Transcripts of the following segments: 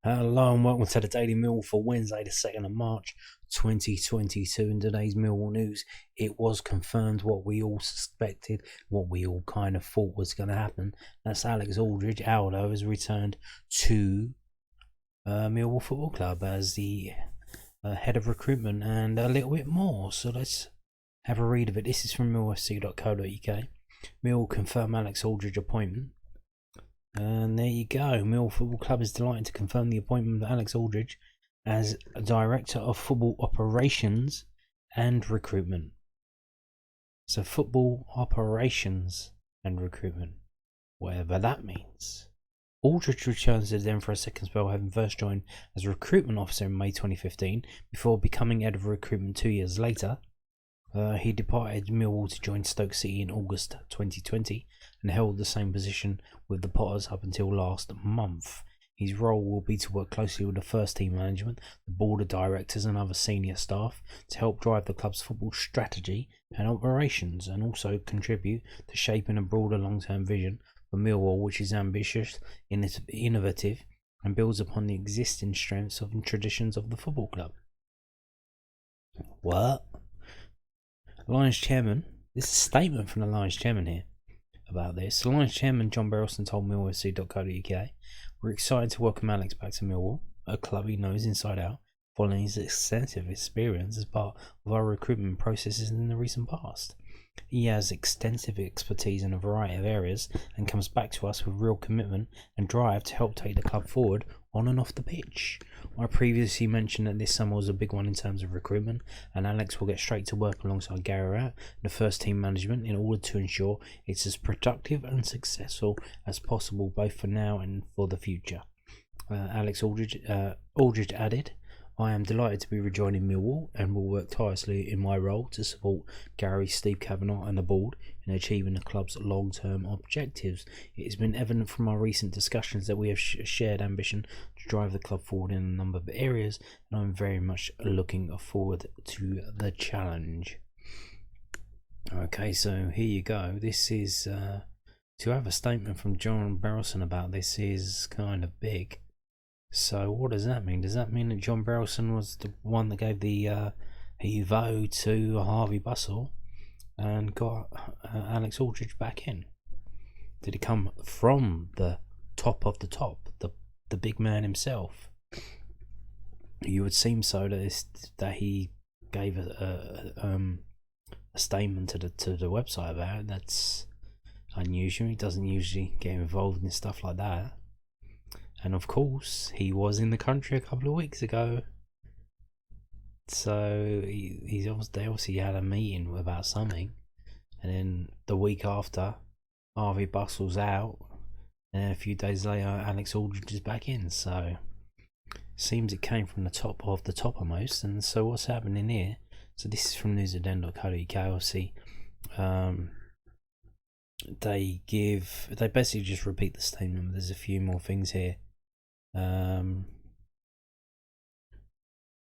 Hello and welcome to the Daily Millwall for Wednesday, the 2nd of March 2022. In today's Millwall news, it was confirmed what we all suspected, what we all kind of thought was going to happen. That's Alex Aldridge. Aldo has returned to Millwall Football Club as the head of recruitment and a little bit more. So let's have a read of it. This is from millfc.co.uk. Millwall confirm Alex Aldridge appointment. And there you go. Millwall Football Club is delighted to confirm the appointment of Alex Aldridge as Director of Football Operations and Recruitment. So football operations and recruitment, whatever that means. Aldridge returns to them for a second spell, having first joined as recruitment officer in May 2015 before becoming head of recruitment 2 years later. He departed Millwall to join Stoke City in August 2020 and held the same position with the Potters up until last month. His role will be to work closely with the first team management, the board of directors and other senior staff to help drive the club's football strategy and operations, and also contribute to shaping a broader long-term vision for Millwall, which is ambitious, innovative and builds upon the existing strengths and traditions of the football club. What? Lions chairman, this is a statement from the Lions chairman here about this. The Lions chairman John Berylson told millfc.co.uk, "We're excited to welcome Alex back to Millwall, a club he knows inside out, following his extensive experience as part of our recruitment processes in the recent past. He has extensive expertise in a variety of areas and comes back to us with real commitment and drive to help take the club forward on and off the pitch. I previously mentioned that this summer was a big one in terms of recruitment, and Alex will get straight to work alongside Gary Rat and the first team management in order to ensure it's as productive and successful as possible both for now and for the future." Alex Aldridge added, "I am delighted to be rejoining Millwall and will work tirelessly in my role to support Gary, Steve Kavanagh and the board in achieving the club's long-term objectives. It has been evident from our recent discussions that we have a shared ambition to drive the club forward in a number of areas, and I'm very much looking forward to the challenge." Okay, so here you go. This is, to have a statement from John Berylson about this is kind of big. So what does that mean? Does that mean that John Berylson was the one that gave the heave-ho to Harvey Bustle and got Alex Aldridge back in? Did it come from the top of the top, the big man himself? You would seem so that he gave a statement to the website about it. That's unusual. He doesn't usually get involved in stuff like that. And of course, he was in the country a couple of weeks ago. So they obviously had a meeting about something. And then the week after, Harvey Bustle's out. And a few days later, Alex Aldridge is back in. So seems it came from the top of the top almost. And so what's happening here? So this is from newsatden.co.uk. Obviously, they basically just repeat the statement. There's a few more things here.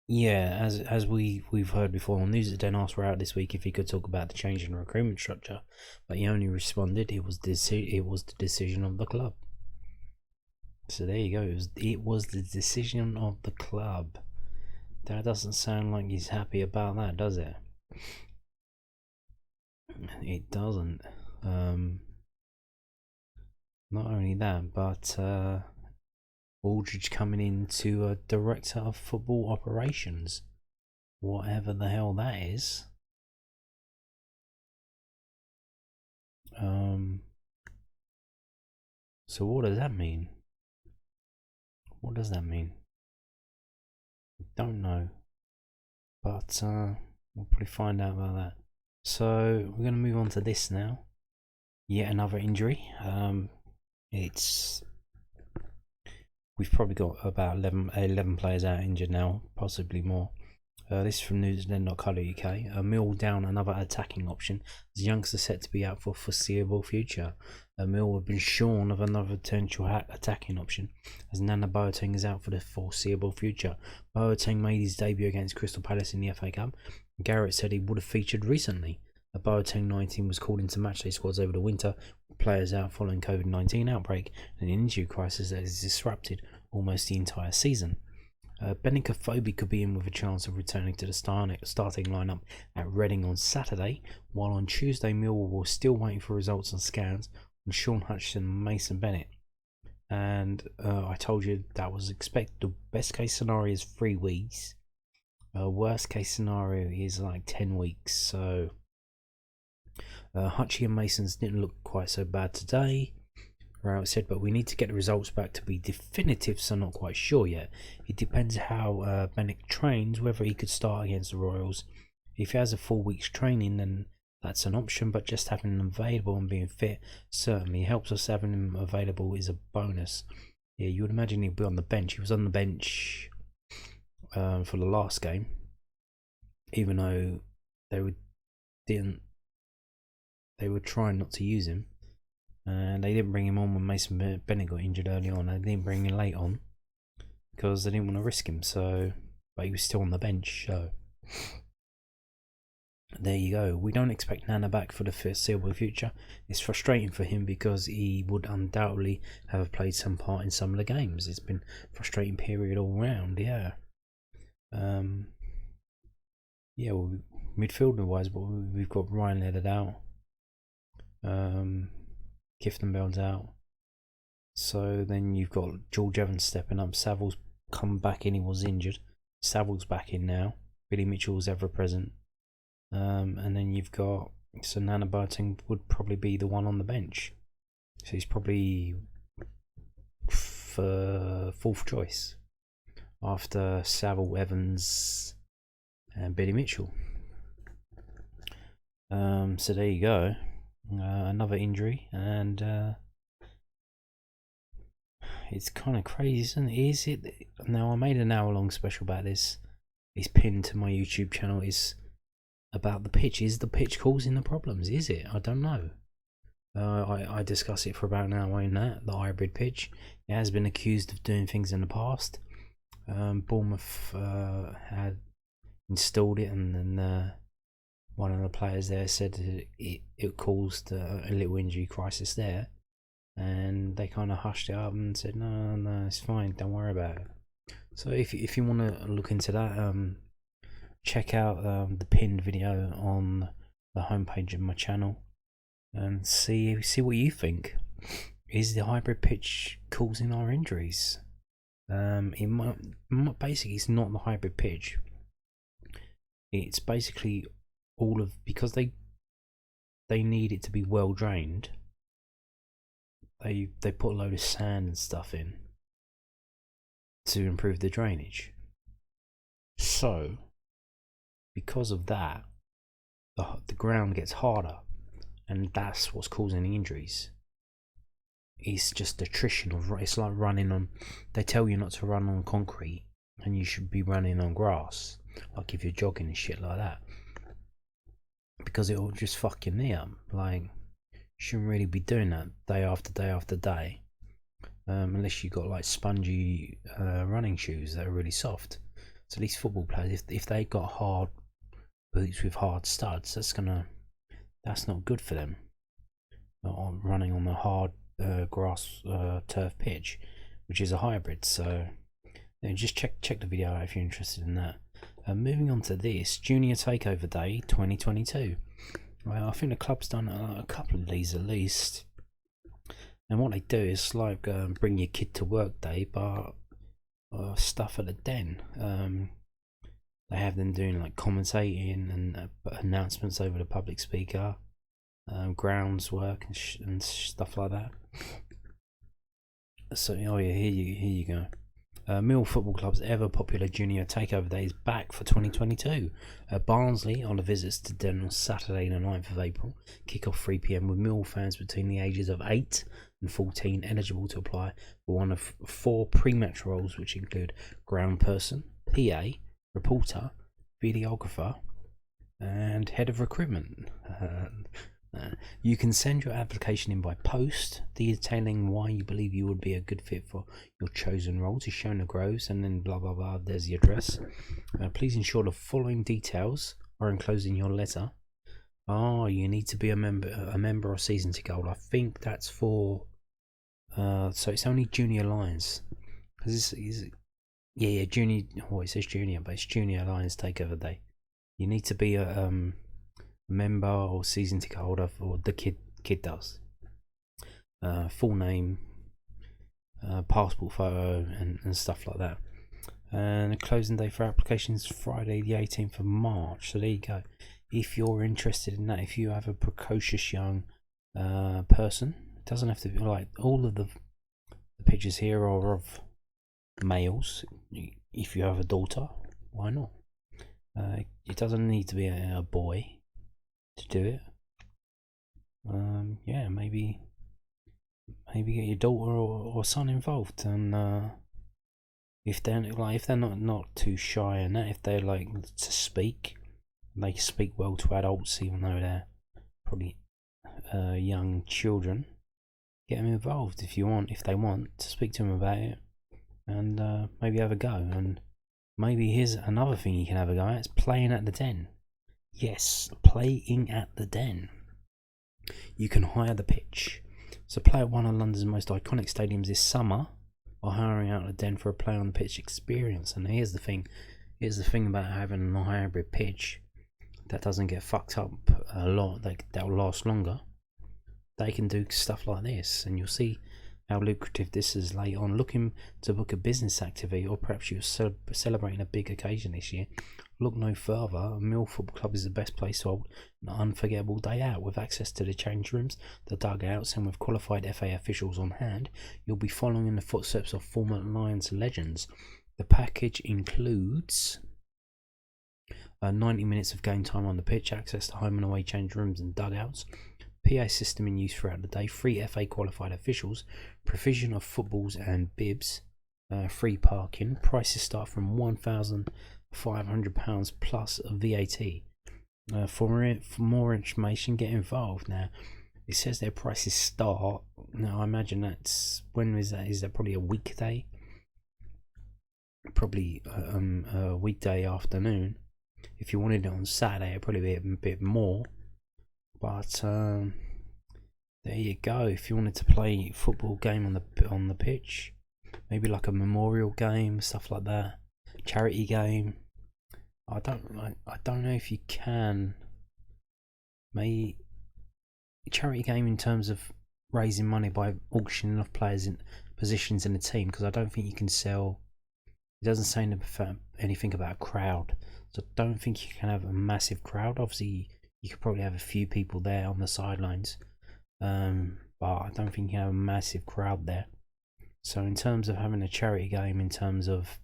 As we've heard before, News at Den asked Rout this week if he could talk about the change in recruitment structure, but he only responded it was the decision of the club. So there you go. It was the decision of the club. That doesn't sound like he's happy about that, does it? It doesn't. Not only that, but Aldridge coming into a director of football operations, whatever the hell that is. So what does that mean? What does that mean? Don't know, but we'll probably find out about that. So we're going to move on to this now. Yet another injury. We've probably got about 11 players out injured now, possibly more. This is from newsden.co.uk. Mill down another attacking option. The youngster set to be out for foreseeable future. Mill have been shorn of another potential attacking option as Nana Boateng is out for the foreseeable future. Boateng made his debut against Crystal Palace in the FA Cup. Garrett said he would have featured recently. The Boateng 19 was called into matchday squads over the winter, with players out following COVID-19 outbreak and an injury crisis that has disrupted almost the entire season. Benik Afobe could be in with a chance of returning to the starting lineup at Reading on Saturday, while on Tuesday Millwall were still waiting for results and scans on Sean Hutchinson and Mason Bennett. And I told you that was expected. The best case scenario is 3 weeks. Worst case scenario is like 10 weeks. So Hutchie and Mason's didn't look quite so bad today. Right, said, but we need to get the results back to be definitive, so not quite sure yet. It depends how Bennett trains, whether he could start against the Royals. If he has a full week's training, then that's an option, but just having him available and being fit certainly helps us. Having him available is a bonus. Yeah, you would imagine he'd be on the bench. He was on the bench for the last game, even though they were trying not to use him. And they didn't bring him on when Mason Bennett got injured early on. They didn't bring him late on because they didn't want to risk him. So, but he was still on the bench. So there you go. We don't expect Nana back for the foreseeable future. It's frustrating for him because he would undoubtedly have played some part in some of the games. It's been a frustrating period all round. Yeah. Yeah. Well, midfielder wise, but we've got Ryan Leonard out. Cliftonbell's out, so then you've got George Evans stepping up. Saville's come back in, he was injured. Saville's back in now. Billy Mitchell's ever present, and then you've got, so Nana Boateng would probably be the one on the bench, so he's probably for fourth choice after Saville, Evans and Billy Mitchell. So there you go. Another injury, and it's kind of crazy, isn't it? Is it? Now, I made an hour-long special about this. It's pinned to my YouTube channel. Is about the pitch. Is the pitch causing the problems? Is it? I don't know. I discuss it for about an hour in that, the hybrid pitch. It has been accused of doing things in the past. Bournemouth had installed it, and then one of the players there said that it caused a little injury crisis there, and they kind of hushed it up and said no, it's fine, don't worry about it. So if you want to look into that, check out the pinned video on the homepage of my channel and see what you think. Is the hybrid pitch causing our injuries? Basically, it's not the hybrid pitch. It's basically because they need it to be well drained. They put a load of sand and stuff in to improve the drainage. So because of that, the ground gets harder, and that's what's causing the injuries. It's just attrition of. It's like running on. They tell you not to run on concrete, and you should be running on grass, like if you're jogging and shit like that, because it'll just fuck your knee up. Like, you shouldn't really be doing that day after day after day, unless you got like spongy running shoes that are really soft. So these football players, if they got hard boots with hard studs, that's not good for them. Running on a hard grass turf pitch, which is a hybrid. So just check the video out if you're interested in that. Moving on to this, Junior Takeover Day 2022. Well, I think the club's done a couple of these at least. And what they do is like bring your kid to work day, but stuff at the Den. They have them doing like commentating and announcements over the public speaker, grounds work and stuff like that. So here you go. Millwall Football Club's ever popular Junior Takeover Day is back for 2022. Barnsley on the visits to Den on Saturday the 9th of April. Kick off 3 PM with Millwall fans between the ages of 8 and 14 eligible to apply for one of 4 pre-match roles, which include ground person, PA, reporter, videographer, and head of recruitment. You can send your application in by post, detailing why you believe you would be a good fit for your chosen role to Shona Groves, and then blah blah blah. There's the address. Please ensure the following details are enclosed in your letter. You need to be a member or season ticket holder. I think that's for so it's only Junior Lions Yeah, junior. Oh, it says junior, but it's Junior Lions Takeover Day. You need to be a member or season ticket holder, or the kid does. Full name, passport photo, and stuff like that. And the closing day for applications Friday the 18th of March. So there you go. If you're interested in that, if you have a precocious young person, it doesn't have to be like all of the pictures here are of males. If you have a daughter, why not? It doesn't need to be a boy to do it. Yeah, maybe get your daughter or son involved, and if they're not too shy and that, if they like to speak, they speak well to adults, even though they're probably young children. Get them involved if they want to speak to them about it, and maybe have a go. And maybe here's another thing you can have a go at: it's playing at the Den. Yes, playing at the Den. You can hire the pitch. So play at one of London's most iconic stadiums this summer, or hiring out the Den for a play on the pitch experience. And here's the thing about having a hybrid pitch that doesn't get fucked up a lot, that'll last longer. They can do stuff like this, and you'll see how lucrative this is later on. Looking to book a business activity, or perhaps you're celebrating a big occasion this year, look no further. Millwall Football Club is the best place to hold an unforgettable day out. With access to the change rooms, the dugouts, and with qualified FA officials on hand, you'll be following in the footsteps of former Lions legends. The package includes 90 minutes of game time on the pitch, access to home and away change rooms and dugouts, PA system in use throughout the day, 3 FA qualified officials, provision of footballs and bibs, free parking. Prices start from £1,500 plus VAT. For more information, get involved. Now, it says their prices start. Now, I imagine when is that? Is that probably a weekday? Probably a weekday afternoon. If you wanted it on Saturday, it'd probably be a bit more. But there you go. If you wanted to play a football game on the pitch, maybe like a memorial game, stuff like that, charity game. I don't know if you can. Maybe a charity game in terms of raising money by auctioning off players in positions in the team, because I don't think you can sell. It doesn't say anything about a crowd, so I don't think you can have a massive crowd. Obviously, you could probably have a few people there on the sidelines, but I don't think you have a massive crowd there. So in terms of having a charity game, in terms of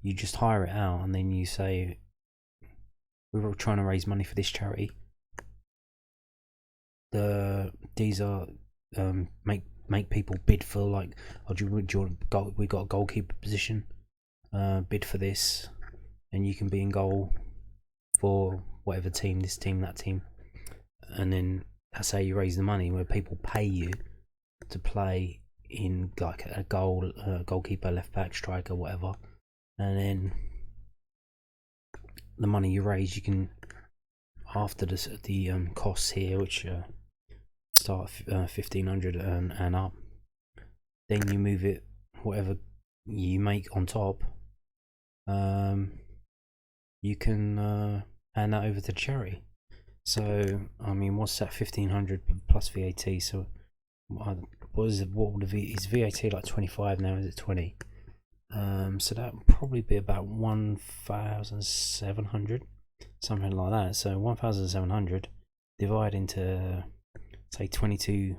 you just hire it out and then you say, we're trying to raise money for this charity. These are make people bid for, like, we got a goalkeeper position, bid for this, and you can be in goal for whatever team, this team, that team, and then that's how you raise the money, where people pay you to play in like a goalkeeper, left back, striker, whatever, and then the money you raise, you can, after the costs here, which start 1,500 and up, then you move it, whatever you make on top, you can hand that over to charity. So I mean, what's that? 1,500 plus VAT. So what is it? Is VAT like 25 now? Is it 20? So that would probably be about 1,700, something like that. So 1,700 divided into, say, 22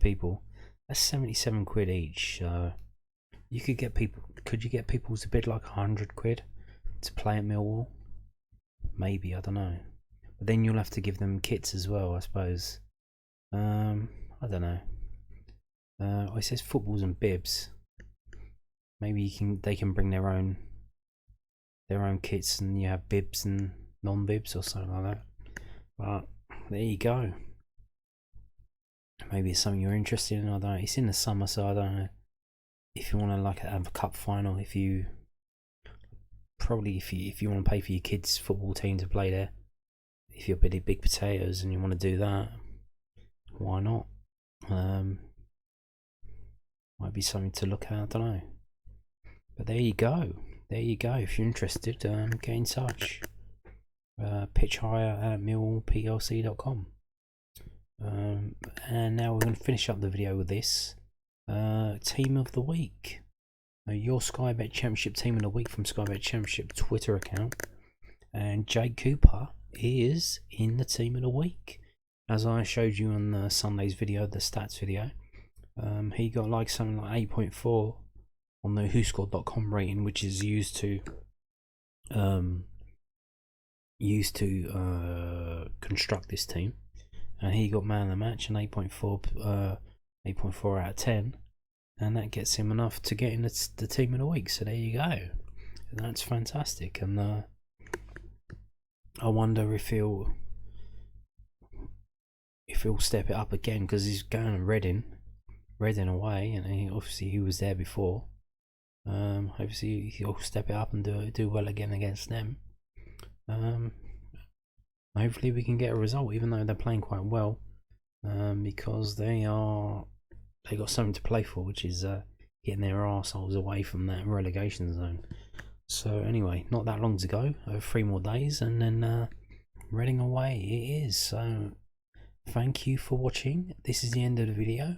people. That's 77 quid each. So you could get people. Could you get people to bid like 100 quid to play at Millwall? Maybe, I don't know. But then you'll have to give them kits as well, I suppose. I don't know. It says footballs and bibs. Maybe they can bring their own kits, and you have bibs and non-bibs or something like that. But there you go. Maybe it's something you're interested in. I don't know. It's in the summer, so I don't know if you want to like have a cup final. If you want to pay for your kids' football team to play there, if you're big potatoes and you want to do that, why not? Might be something to look at, I don't know. But there you go. There you go. If you're interested, get in touch. Pitch hire at millwallplc.com. And now we're going to finish up the video with this. Team of the week. Your Sky Bet Championship Team of the Week from Sky Bet Championship Twitter account. And Jake Cooper is in the Team of the Week. As I showed you on Sunday's video, the stats video. He got like something like 8.4 on the WhoScored.com rating, which is used to construct this team. And he got man of the match, an 8.4 out of 10, and that gets him enough to get in the Team of the Week. So there you go. That's fantastic. And I wonder if he'll step it up again, because he's going to Reading away, and he was there before. Hopefully he'll step it up and do well again against them. Hopefully we can get a result, even though they're playing quite well, because they got something to play for, which is getting their arseholes away from that relegation zone. So anyway, not that long to go, 3 more days, and then Reading away it is. So thank you for watching. This is the end of the video.